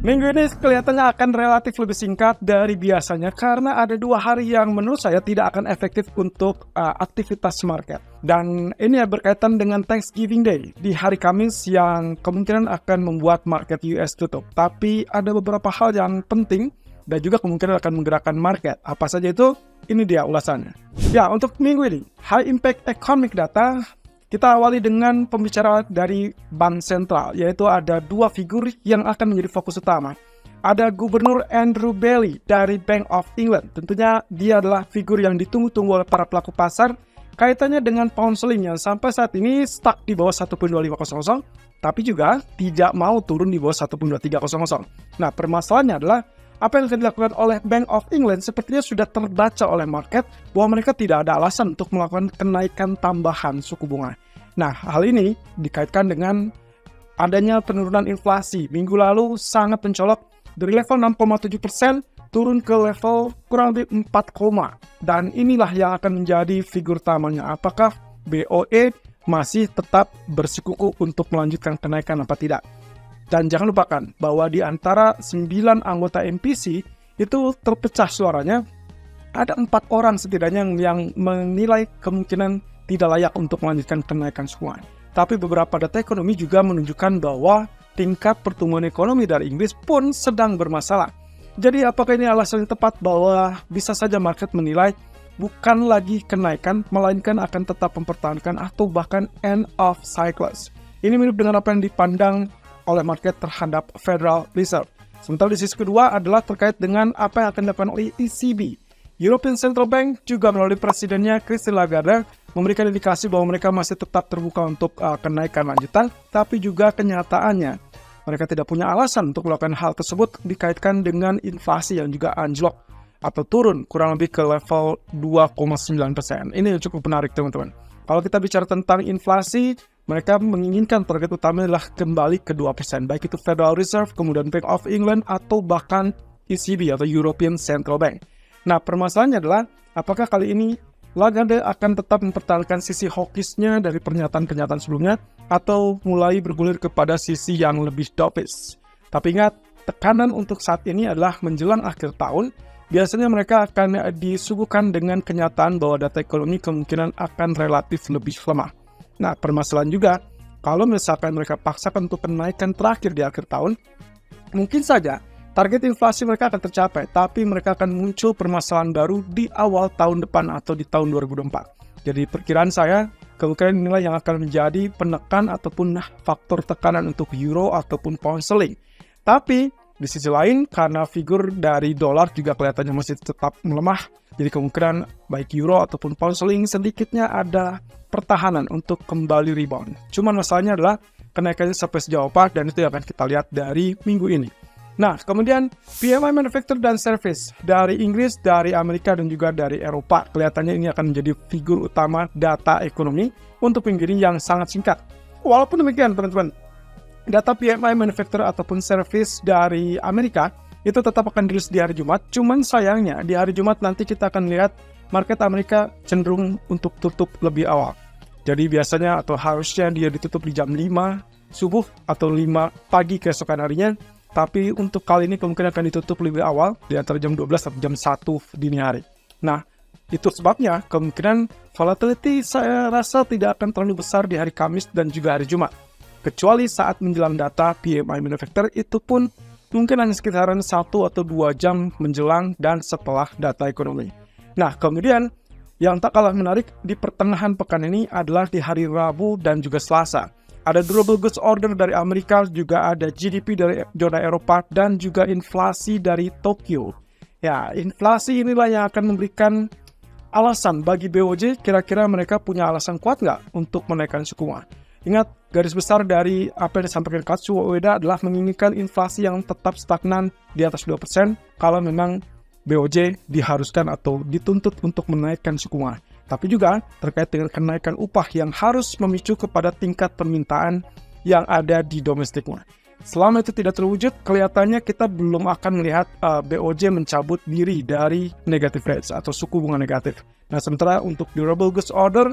Minggu ini kelihatannya akan relatif lebih singkat dari biasanya karena ada 2 hari yang menurut saya tidak akan efektif untuk aktivitas market. Dan ini berkaitan dengan Thanksgiving Day di hari Kamis yang kemungkinan akan membuat market US tutup. Tapi ada beberapa hal yang penting dan juga kemungkinan akan menggerakkan market. Apa saja itu? Ini dia ulasannya. Ya, untuk minggu ini, high impact economic data. Kita awali dengan pembicaraan dari Bank Sentral, yaitu ada 2 figur yang akan menjadi fokus utama. Ada Gubernur Andrew Bailey dari Bank of England. Tentunya dia adalah figur yang ditunggu-tunggu oleh para pelaku pasar kaitannya dengan pound sterling yang sampai saat ini stuck di bawah 1.2500, tapi juga tidak mau turun di bawah 1.2300. Nah, permasalahannya adalah apa yang akan dilakukan oleh Bank of England sepertinya sudah terbaca oleh market bahwa mereka tidak ada alasan untuk melakukan kenaikan tambahan suku bunga. Nah, hal ini dikaitkan dengan adanya penurunan inflasi. Minggu lalu sangat mencolok dari level 6,7% turun ke level kurang lebih 4, dan inilah yang akan menjadi figur utamanya. Apakah BOE masih tetap bersikukuh untuk melanjutkan kenaikan apa tidak? Dan jangan lupakan bahwa di antara 9 anggota MPC itu terpecah suaranya. Ada 4 orang setidaknya yang menilai kemungkinan tidak layak untuk melanjutkan kenaikan suku bunga. Tapi beberapa data ekonomi juga menunjukkan bahwa tingkat pertumbuhan ekonomi dari Inggris pun sedang bermasalah. Jadi apakah ini alasan yang tepat bahwa bisa saja market menilai bukan lagi kenaikan, melainkan akan tetap mempertahankan atau bahkan end of cycles. Ini mirip dengan apa yang dipandang oleh market terhadap Federal Reserve. Sementara di sisi kedua adalah terkait dengan apa yang akan dilakukan oleh ECB. European Central Bank juga melalui presidennya Christine Lagarde memberikan indikasi bahwa mereka masih tetap terbuka untuk kenaikan lanjutan, tapi juga kenyataannya mereka tidak punya alasan untuk melakukan hal tersebut dikaitkan dengan inflasi yang juga anjlok atau turun kurang lebih ke level 2,9%. Ini yang cukup menarik, teman-teman. Kalau kita bicara tentang inflasi, mereka menginginkan target utama adalah kembali ke 2%, baik itu Federal Reserve, kemudian Bank of England, atau bahkan ECB atau European Central Bank. Nah, permasalahannya adalah apakah kali ini Lagarde akan tetap mempertahankan sisi hawkishnya dari pernyataan-pernyataan sebelumnya atau mulai bergulir kepada sisi yang lebih dovish. Tapi ingat, tekanan untuk saat ini adalah menjelang akhir tahun. Biasanya mereka akan disuguhkan dengan kenyataan bahwa data ekonomi kemungkinan akan relatif lebih lemah. Nah, permasalahan juga, kalau misalkan mereka paksakan untuk kenaikan terakhir di akhir tahun, mungkin saja target inflasi mereka akan tercapai, tapi mereka akan muncul permasalahan baru di awal tahun depan atau di tahun 2024. Jadi perkiraan saya, kemungkinan inilah yang akan menjadi penekan ataupun faktor tekanan untuk euro ataupun pound sterling. Tapi di sisi lain, karena figur dari dolar juga kelihatannya masih tetap melemah, jadi kemungkinan baik euro ataupun pound sterling sedikitnya ada pertahanan untuk kembali rebound. Cuman masalahnya adalah kenaikannya sampai sejauh apa, dan itu akan kita lihat dari minggu ini. Nah, kemudian PMI Manufacturing dan Service dari Inggris, dari Amerika, dan juga dari Eropa. Kelihatannya ini akan menjadi figur utama data ekonomi untuk minggu ini yang sangat singkat. Walaupun demikian, teman-teman, data PMI Manufacturing ataupun Service dari Amerika itu tetap akan dirilis di hari Jumat. Cuman sayangnya di hari Jumat nanti kita akan lihat market Amerika cenderung untuk tutup lebih awal. Jadi biasanya atau harusnya dia ditutup di jam 5 subuh atau 5 pagi keesokan harinya. Tapi untuk kali ini kemungkinan akan ditutup lebih awal di antara jam 12 atau jam 1 dini hari. Nah, itu sebabnya kemungkinan volatility saya rasa tidak akan terlalu besar di hari Kamis dan juga hari Jumat. Kecuali saat menjelang data PMI Manufacturing, itu pun mungkin hanya sekitaran 1 atau 2 jam menjelang dan setelah data ekonomi. Nah, kemudian yang tak kalah menarik di pertengahan pekan ini adalah di hari Rabu dan juga Selasa. Ada durable goods order dari Amerika, juga ada GDP dari zona Eropa, dan juga inflasi dari Tokyo. Ya, inflasi inilah yang akan memberikan alasan bagi BOJ, kira-kira mereka punya alasan kuat nggak untuk menaikkan suku bunga. Ingat, garis besar dari apa yang disampaikan Katsuo Ueda adalah menginginkan inflasi yang tetap stagnan di atas 2% kalau memang BOJ diharuskan atau dituntut untuk menaikkan suku bunga. Tapi juga terkait dengan kenaikan upah yang harus memicu kepada tingkat permintaan yang ada di domestiknya. Selama itu tidak terwujud, kelihatannya kita belum akan melihat BOJ mencabut diri dari negative rates atau suku bunga negatif. Nah, sementara untuk durable goods order,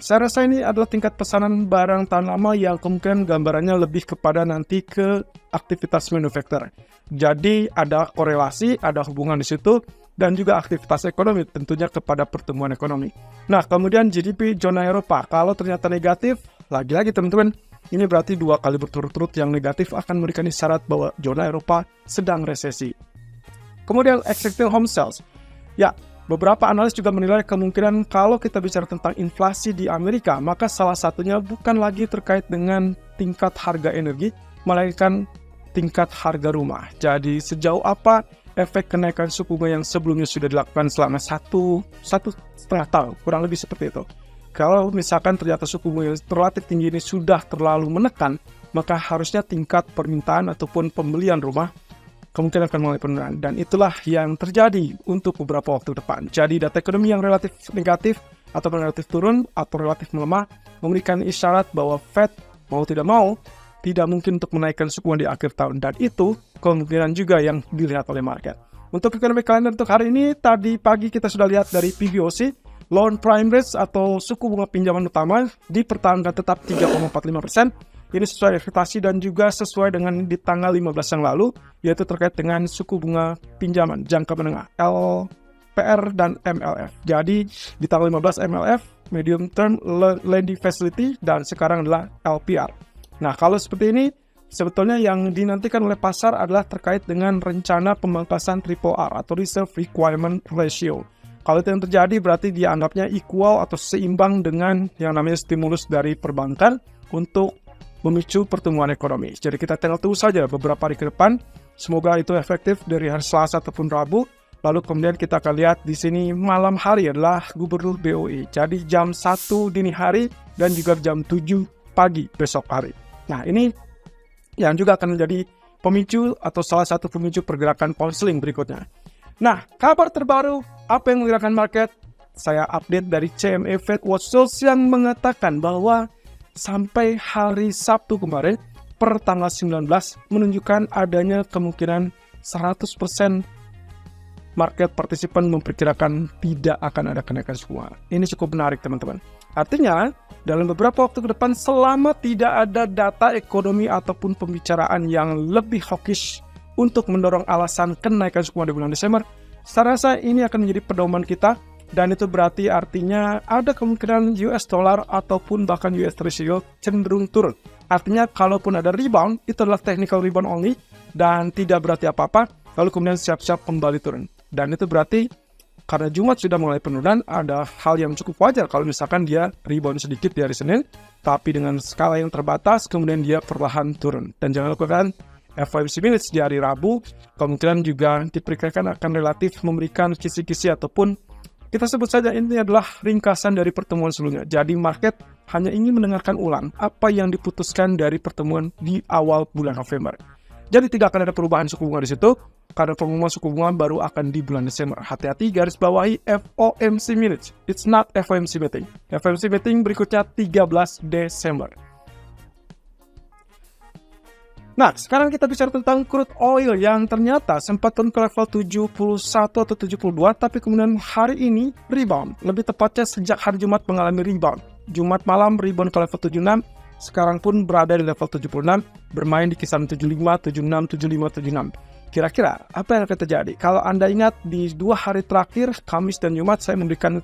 Saya rasa ini adalah tingkat pesanan barang tahan lama yang kemungkinan gambarannya lebih kepada nanti ke aktivitas manufacturer. Jadi ada korelasi, ada hubungan di situ, dan juga aktivitas ekonomi tentunya kepada pertumbuhan ekonomi. Nah, kemudian GDP zona Eropa, kalau ternyata negatif, lagi-lagi teman-teman, ini berarti 2 kali berturut-turut yang negatif akan memberikan isyarat bahwa zona Eropa sedang resesi. Kemudian existing home sales. Ya, beberapa analis juga menilai kemungkinan kalau kita bicara tentang inflasi di Amerika, maka salah satunya bukan lagi terkait dengan tingkat harga energi, melainkan tingkat harga rumah. Jadi sejauh apa efek kenaikan suku bunga yang sebelumnya sudah dilakukan selama satu setengah tahun, kurang lebih seperti itu. Kalau misalkan ternyata suku bunga yang relatif tinggi ini sudah terlalu menekan, maka harusnya tingkat permintaan ataupun pembelian rumah kemungkinan akan mulai penurunan. Dan itulah yang terjadi untuk beberapa waktu depan. Jadi data ekonomi yang relatif negatif atau relatif turun atau relatif melemah memberikan isyarat bahwa Fed mau tidak mungkin untuk menaikkan suku bunga di akhir tahun. Dan itu kemungkinan juga yang dilihat oleh market. Untuk economic calendar untuk hari ini, tadi pagi kita sudah lihat dari PBOC, loan prime rate atau suku bunga pinjaman utama dipertahankan tetap 3,45%. Ini sesuai ekspektasi dan juga sesuai dengan di tanggal 15 yang lalu, yaitu terkait dengan suku bunga pinjaman jangka menengah LPR dan MLF. Jadi di tanggal 15 MLF, medium term lending facility, dan sekarang adalah LPR. Nah, kalau seperti ini, sebetulnya yang dinantikan oleh pasar adalah terkait dengan rencana pemangkasan RRR atau Reserve Requirement Ratio. Kalau itu yang terjadi berarti dianggapnya equal atau seimbang dengan yang namanya stimulus dari perbankan untuk memicu pertumbuhan ekonomi. Jadi kita tinggal tunggu saja beberapa hari ke depan. Semoga itu efektif dari hari Selasa ataupun Rabu. Lalu kemudian kita akan lihat di sini malam hari adalah Gubernur BOE. Jadi jam 1 dini hari dan juga jam 7 pagi besok hari. Nah, ini yang juga akan menjadi pemicu atau salah satu pemicu pergerakan pound sterling berikutnya. Nah, kabar terbaru apa yang menggerakkan market? Saya update dari CME Fed Watch Tools yang mengatakan bahwa sampai hari Sabtu kemarin per tanggal 19 menunjukkan adanya kemungkinan 100% market participant memperkirakan tidak akan ada kenaikan suku bunga. Ini cukup menarik teman-teman. Artinya, dalam beberapa waktu ke depan selama tidak ada data ekonomi ataupun pembicaraan yang lebih hawkish untuk mendorong alasan kenaikan suku bunga di bulan Desember, saya rasa ini akan menjadi pedoman kita, dan itu berarti artinya ada kemungkinan US dollar ataupun bahkan US Treasury cenderung turun. Artinya kalaupun ada rebound, itu adalah technical rebound only dan tidak berarti apa-apa, lalu kemudian siap-siap kembali turun. Dan itu berarti karena Jumat sudah mulai penurunan, ada hal yang cukup wajar kalau misalkan dia rebound sedikit di hari Senin, tapi dengan skala yang terbatas, kemudian dia perlahan turun. Dan jangan lakukan FOMC minutes di hari Rabu, kemungkinan juga diperkirakan akan relatif memberikan kisi-kisi ataupun kita sebut saja ini adalah ringkasan dari pertemuan sebelumnya. Jadi market hanya ingin mendengarkan ulang apa yang diputuskan dari pertemuan di awal bulan November. Jadi tidak akan ada perubahan suku bunga di situ, karena pengumuman suku bunga baru akan di bulan Desember. Hati-hati, garis bawahi FOMC minutes. It's not FOMC meeting. FOMC meeting berikutnya 13 Desember. Nah, sekarang kita bicara tentang crude oil yang ternyata sempat turun ke level 71 atau 72, tapi kemudian hari ini rebound. Lebih tepatnya sejak hari Jumat mengalami rebound. Jumat malam rebound ke level 76, sekarang pun berada di level 76, bermain di kisaran 75, 76, 75, 76. Kira-kira apa yang akan terjadi? Kalau Anda ingat di 2 hari terakhir, Kamis dan Jumat, saya memberikan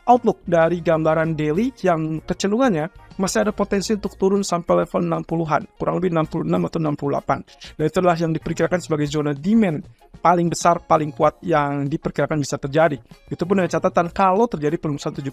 outlook dari gambaran daily yang kecenderungannya masih ada potensi untuk turun sampai level 60-an, kurang lebih 66 atau 68. Dan itulah yang diperkirakan sebagai zona demand paling besar, paling kuat yang diperkirakan bisa terjadi. Itu pun dengan catatan kalau terjadi perumusan 70.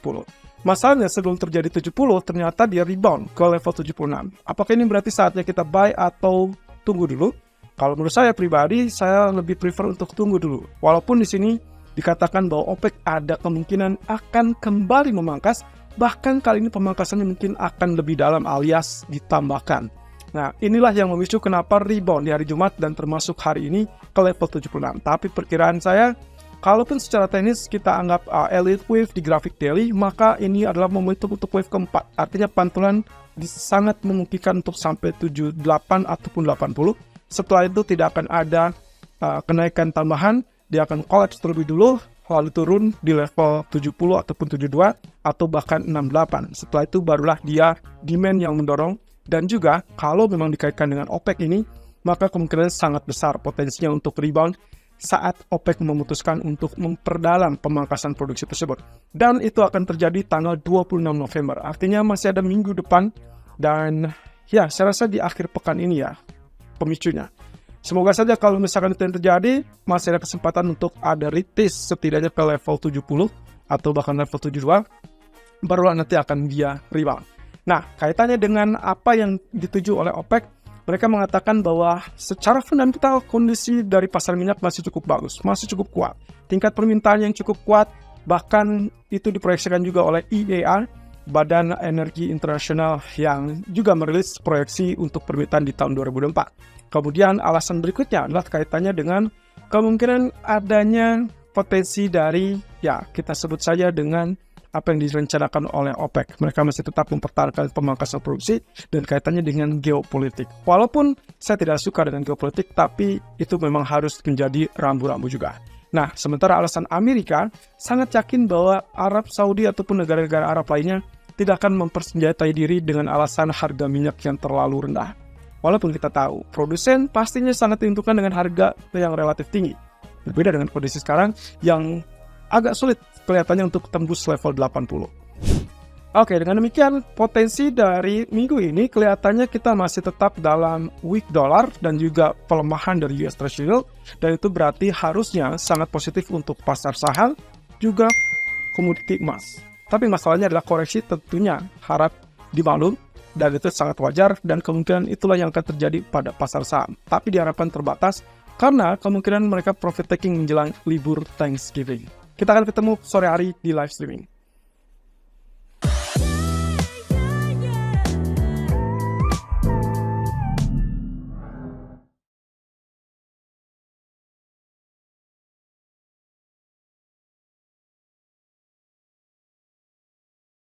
Masalahnya sebelum terjadi 70, ternyata dia rebound ke level 76. Apakah ini berarti saatnya kita buy atau tunggu dulu? Kalau menurut saya pribadi, saya lebih prefer untuk tunggu dulu. Walaupun di sini dikatakan bahwa OPEC ada kemungkinan akan kembali memangkas, bahkan kali ini pemangkasannya mungkin akan lebih dalam alias ditambahkan. Nah, inilah yang memicu kenapa rebound di hari Jumat dan termasuk hari ini ke level 76. Tapi perkiraan saya, kalaupun secara teknis kita anggap elite wave di grafik daily, maka ini adalah momentum untuk wave keempat. Artinya pantulan sangat memungkinkan untuk sampai 78 ataupun 80. Setelah itu tidak akan ada kenaikan tambahan, dia akan collapse terlebih dulu, lalu turun di level 70 ataupun 72 atau bahkan 68. Setelah itu barulah dia demand yang mendorong, dan juga kalau memang dikaitkan dengan OPEC ini, maka kemungkinan sangat besar potensinya untuk rebound saat OPEC memutuskan untuk memperdalam pemangkasan produksi tersebut. Dan itu akan terjadi tanggal 26 November. Artinya masih ada minggu depan, dan ya saya rasa di akhir pekan ini ya pemicunya. Semoga saja kalau misalkan itu yang terjadi, masih ada kesempatan untuk ada retest setidaknya ke level 70 atau bahkan level 72, barulah nanti akan dia rebound. Nah, kaitannya dengan apa yang dituju oleh OPEC, mereka mengatakan bahwa secara fundamental kondisi dari pasar minyak masih cukup bagus, masih cukup kuat. Tingkat permintaan yang cukup kuat, bahkan itu diproyeksikan juga oleh IEA, Badan Energi Internasional, yang juga merilis proyeksi untuk permintaan di tahun 2024. Kemudian alasan berikutnya adalah kaitannya dengan kemungkinan adanya potensi dari, ya kita sebut saja dengan apa yang direncanakan oleh OPEC. Mereka masih tetap mempertahankan pemangkasan produksi dan kaitannya dengan geopolitik. Walaupun saya tidak suka dengan geopolitik, tapi itu memang harus menjadi rambu-rambu juga. Nah, sementara alasan Amerika sangat yakin bahwa Arab Saudi ataupun negara-negara Arab lainnya tidak akan mempersenjatai diri dengan alasan harga minyak yang terlalu rendah. Walaupun kita tahu, produsen pastinya sangat ditentukan dengan harga yang relatif tinggi. Berbeda dengan kondisi sekarang yang agak sulit kelihatannya untuk tembus level 80. Oke, dengan demikian potensi dari minggu ini kelihatannya kita masih tetap dalam weak dollar dan juga pelemahan dari US Treasury yield, dan itu berarti harusnya sangat positif untuk pasar saham, juga komoditi emas. Tapi masalahnya adalah koreksi tentunya harap dimaklum, dan itu sangat wajar, dan kemungkinan itulah yang akan terjadi pada pasar saham. Tapi diharapkan terbatas, karena kemungkinan mereka profit taking menjelang libur Thanksgiving. Kita akan ketemu sore hari di live streaming.